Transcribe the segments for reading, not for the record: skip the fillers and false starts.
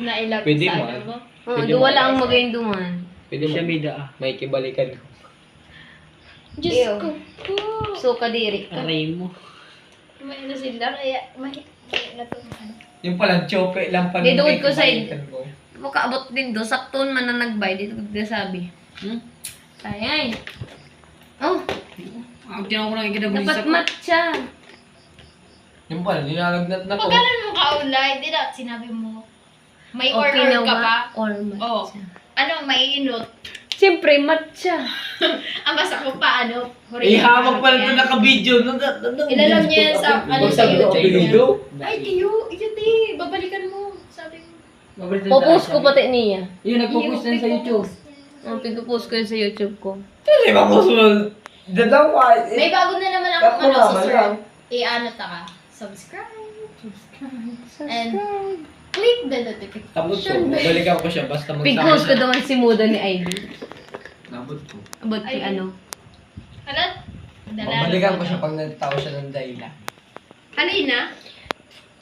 Nailap Pwede sa mo, ano mo. Pwede Duwa mo. lang ang magayon duman. Pwede mo. Siya mida ah. May kibalikan ko. Diyos Ew. ko po. So, kadiri ka. Aray mo. May ano sila, kaya may natumahan. Yung palang chope lang pala. Dinuod ko sa kibalikan ko. Makaabot din do. Sakton man na nagbay. Dito ko sabi. Sayang. Oh, Ang tinawag ko lang ikidabuli dapat sa matcha. Yung pala, ninalagnat na ko. Pag ganun mo kaulay, di na sinabi mo. May Okay order na ka ba? pa? Or Oo. matcha. Ano, may inot. Siyempre, matcha. Ang basta ko pa, ano? Ihamag pala ito naka-video. Ilalam niya yan sa, ano, sa Sabi ko, YouTube apelido? niya. Ay, tiyo, ti, babalikan mo. Sabi mo. Popost ko pati niya. Yun, nagpo-post yan sa YouTube. Ang pinupost ko yun sa YouTube ko. Kasi makusunod. Dadaw ka. May bago na naman ako, Tapos ano, sa naman sir. lang. I-ano ta ka. Subscribe. And click the Tapos ko, notification bell. balikan ko siya basta Pig-post ko daw si Muda ni Ivy. Nabot ko. About kay Ivy. ano. Ano? Babalikan ko siya pag nagtao siya ng dahilan. Kanina?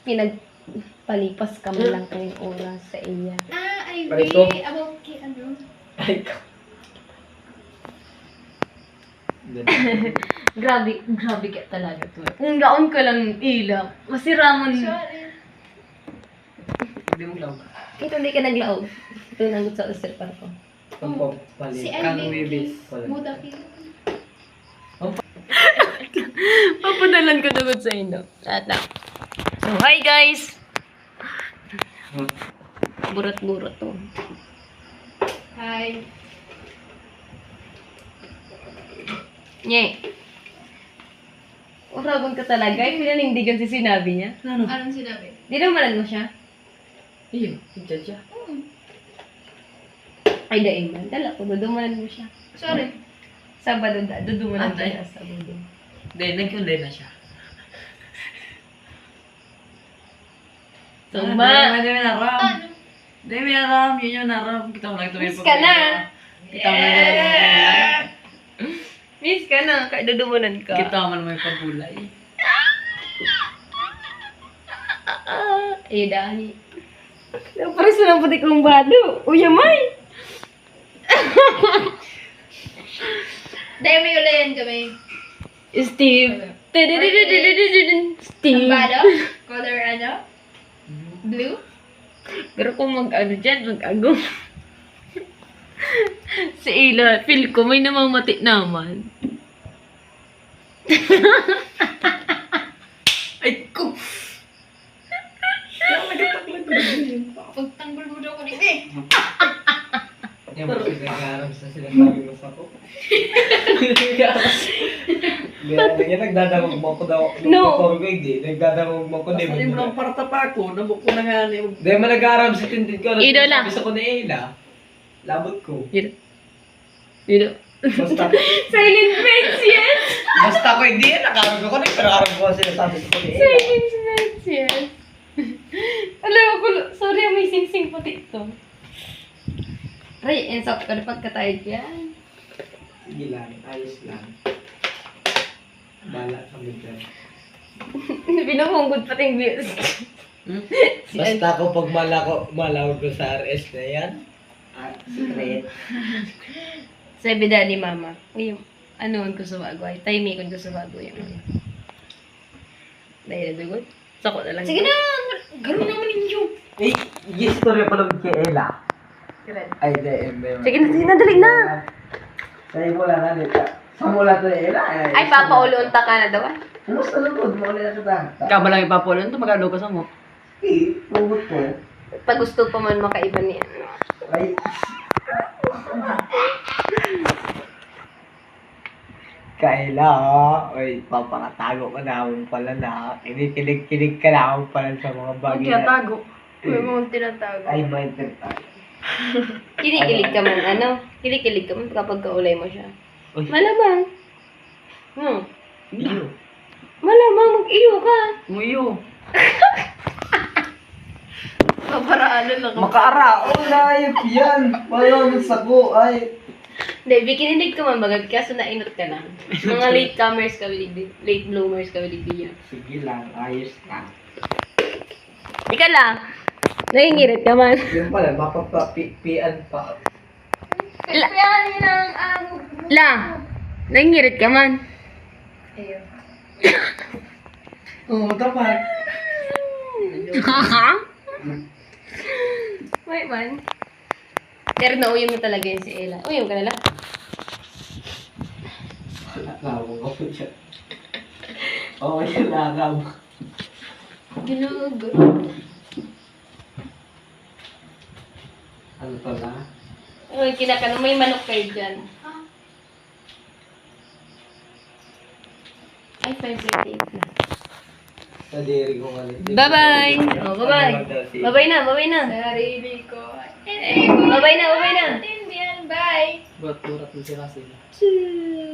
Pinagpalipas ka mo lang kayong oras sa iya. Ivy. Parito. About kay ano? Ay, ka. Grabe ka talaga to. Kung gaon ka lang ilaw, masira mo. Sorry. Hindi mo lang. Ito hindi ka naglaog. Ito nagot sa usipan ko. Si Kang Ivy. Webis. Muda ki. Papadalan ko nagot sa inyo. Tata. So, hi guys! Burat-burat to. Hi. Nye. Uragon ka talaga. Ay, pinanindigan si sinabi niya. Ano? Anong sinabi? Di naman mo siya. Iyo, idya siya. Ay, daing man. Dala ko, dudumanan mo siya. Sorry. Sabado, dudumanan Antay. siya sa Sabado. Dahil nag-unday na siya. So, Dahil ma. may naram. Ano? Dahil may naram. Yun yung naram. Kita mo lang ito. Miss ka na. Kita mo lang ito. Miss ka na. Kaya dudumanan ka. Kita mo lang may pagulay. Ay, dani. Pares na lang pati kong bado. Uya, may. Dahil may ulayan kami. Steve. Steve. Ang bado? Color ano? Blue? Pero kung mag-ano dyan, mag-agong. Si Ila, feel ko may namamati naman. Ay, ko! Pagtanggol mo daw ko dito eh. Yan, nag-aaral sa sinasabi mo sa ko. Yan, nagdadamag mo ko daw. No. Motor ko, hindi. Nagdadamag mo ko, di mo. Kasi mo lang para tapa ko. Nabuk ko na nga ni. Di mo nag-aaral sa tindid ko. Idola. Sabi sa ko ni Ela. Labot ko. Yun. Basta, Silent Friends, yes! basta ko hindi yan. Nakaroon ko na. Pero araw ko sinasabi sa ko ni Ela. Silent Friends, yes! Alam ko, sorry, may sing-sing pati ito. Ray, ensok ka na pagkatayog yan. Sige lang. Ayos lang. Bala kami dyan. Pinamungkod pati yung views. Basta ako pag malawag ko sa RS na yan. Secret. Sabi ni mama, yung ano ko sa bago ay timing ko sa bago yung ano. Dahil dugot. Sako na lang. Sige na, garo naman ninyo. Eh, history pa lang kay Ela. Ay, di. Sige na, dali na. Sa'yo mo lang na dito. Sa mula to Ela. Ay, papaulunta ka na daw. Ano sa lugod mo ulit na kita? Ikaw ba lang ipapulan ito? Magalo ka sa mo. Eh, pugot ko. Pag gusto pa man makaiba niya. Ay. Kaila, oy, papakatago ka naman pala na. Kinikilig-kilig ka naman pala sa mga Huwag bagay kaya na. tago. May mga tinatago. Ay, minded tayo. Kinikilig ka man, ano? Kinikilig ka man kapag kaulay mo siya. Uy. Malamang. Iyo. Malamang mag-iyo ka. Muyo. Paparaanan lang ako. Makaaraon na ayop yan. Malamang sako ay. Hindi, kinilig ka man bagag kaso nainot ka lang. Mga latecomers ka, late bloomers ka, biligyan. Sige lang, ayos lang. Ika lang. Nangingirit ka man. Yung pala, mapapapian pa. Kaya yun ang La, nangingirit ka man. Ayun. Oo, tapat. Wait man. Pero nauyam na talaga yun si Ella. Uyam ka na lang. Nakawag ako siya. Oo, siya nakawag. Ginugo. Ano to na? Uy, kinakano. May manok kayo dyan. Ay, 5:38 na. Sa diri ko nga. Bye-bye! Oh, bye-bye. Bye-bye na, bye-bye na. Sarili ko. Bye-bye na, bye-bye na. Tindihan, bye. Ba't turat mo sila sila? Tschüss.